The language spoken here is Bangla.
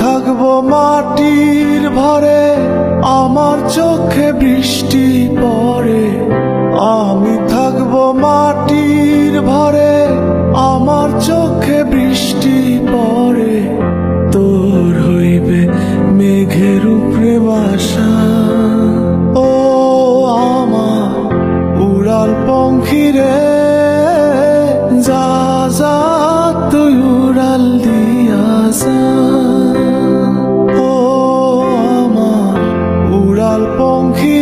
থাকবো মাটির ভরে, আমার চোখে বৃষ্টি পড়ে। আমি থাকবো মাটির ভরে, আমার চোখে বৃষ্টি পড়ে। তোর হইবে মেঘের উপরে বাসা, ও আমার উড়াল পঙ্খী রে। যা যা তুই উড়াল দিয়া যা, ও আমার উড়াল পঙ্খী